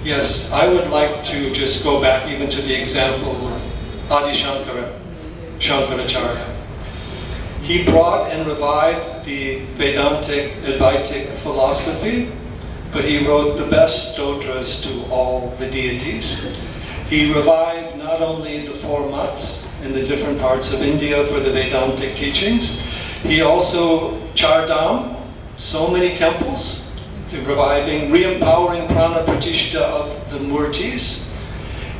Yes, I would like to just go back even to the example of Adi Shankaracharya. He brought and revived the Vedantic, Advaitic philosophy, but he wrote the best stotras to all the deities. He revived not only the four mats in the different parts of India for the Vedantic teachings, he also Chardham, so many temples, reviving, re-empowering prana pratishtha of the murtis,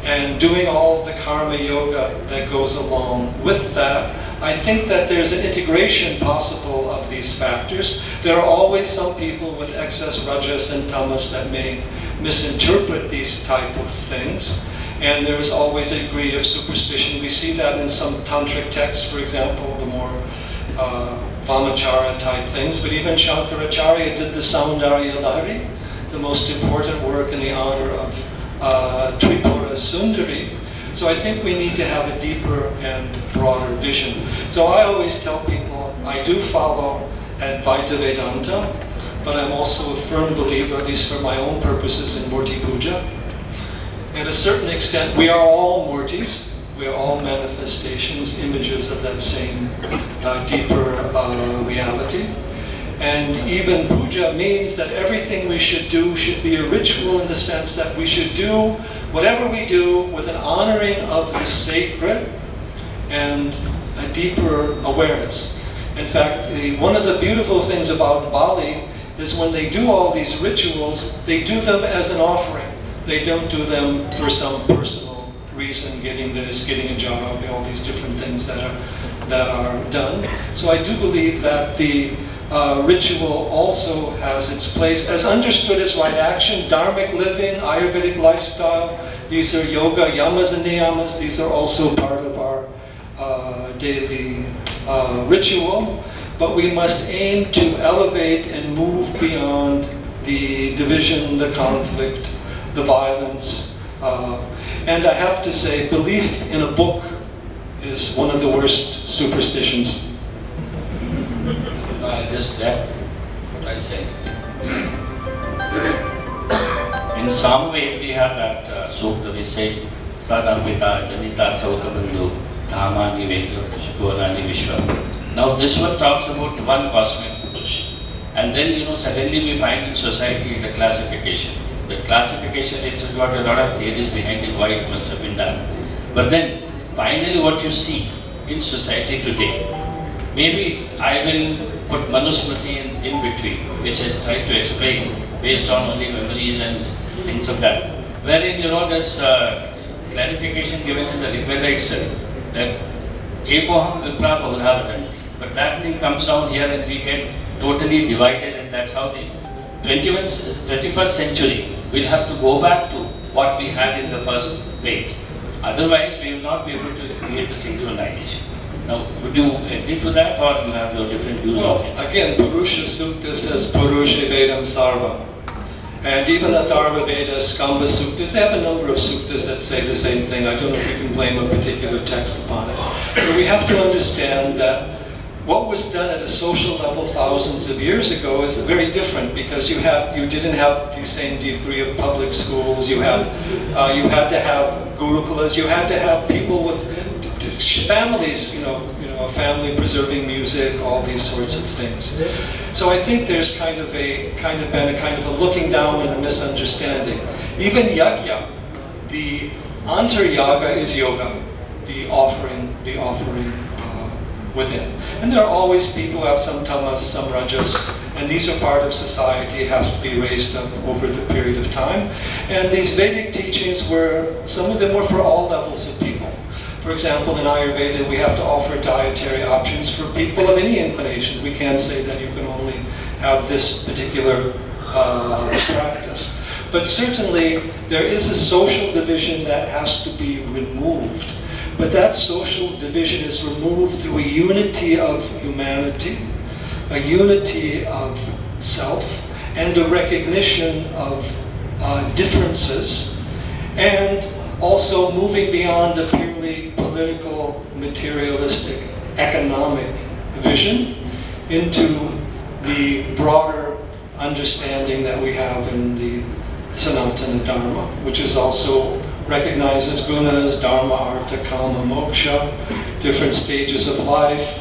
and doing all the karma yoga that goes along with that. I think that there's an integration possible of these factors. There are always some people with excess rajas and tamas that may misinterpret these type of things, and there's always a degree of superstition. We see that in some tantric texts, for example, the more Vamachara type things, but even Shankaracharya did the Saundarya Lahari, the most important work in the honor of Tripura Sundari. So I think we need to have a deeper and broader vision. So I always tell people, I do follow Advaita Vedanta, but I'm also a firm believer, at least for my own purposes, in Murti Puja. At a certain extent, we are all Murtis. We are all manifestations, images of that same deeper reality. And even puja means that everything we should do should be a ritual in the sense that we should do whatever we do with an honoring of the sacred and a deeper awareness. In fact, one of the beautiful things about Bali is when they do all these rituals, they do them as an offering. They don't do them for some personal reason, getting this, getting a job, all these different things that are done. So I do believe that the ritual also has its place as understood as right action, dharmic living, Ayurvedic lifestyle. These are yoga, yamas and niyamas. These are also part of our daily ritual. But we must aim to elevate and move beyond the division, the conflict, the violence. And I have to say, belief in a book is one of the worst superstitions. I'll just add what I said. In Samved we have that sukta we say, Sadharpita Janita Saukabandhu Dhamani Vedya Shubhodani Vishwa. Now this one talks about one cosmic Purush. And then suddenly we find in society the classification. The classification, it's got a lot of theories behind it, why it must have been done. But then finally what you see in society today, maybe I will put Manusmriti in between, which has tried to explain based on only memories and things of that. Wherein, there's clarification given in the Rig Veda itself that Ekoham Vipra Bahudha Vadanti. But that thing comes down here and we get totally divided, and that's how the 21st century will have to go back to what we had in the first page. Otherwise, we will not be able to create the synchronization. Now, would you agree to that, or do you have your different views on it? Again, Purusha Sukta says Purusha Vedam Sarva. And even Atharva Veda, Skamba Suktas, they have a number of suktas that say the same thing. I don't know if we can blame a particular text upon it. But we have to understand that what was done at a social level thousands of years ago is very different, because you didn't have the same degree of public schools. You had to have gurukulas. You had to have people with families, a family preserving music, all these sorts of things. So I think there's been a kind of a looking down and a misunderstanding. Even yajna, the antar-yaga is yoga, the offering within. And there are always people who have some tamas, some rajas, and these are part of society, has to be raised up over the period of time. And these Vedic teachings some of them were for all levels of people. For example, in Ayurveda, we have to offer dietary options for people of any inclination. We can't say that you can only have this particular practice. But certainly, there is a social division that has to be removed. But that social division is removed through a unity of humanity, a unity of self, and a recognition of differences, and also moving beyond a purely political, materialistic, economic vision into the broader understanding that we have in the Sanatana Dharma, which is also recognized as gunas, dharma, artha, kama, moksha, different stages of life,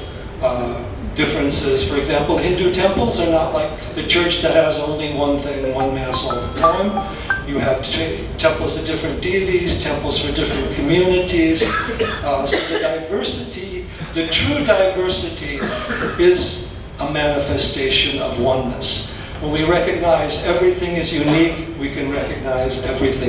differences. For example, Hindu temples are not like the church that has only one thing, one mass all the time. You have temples of different deities, temples for different communities. So the diversity, the true diversity, is a manifestation of oneness. When we recognize everything is unique, we can recognize everything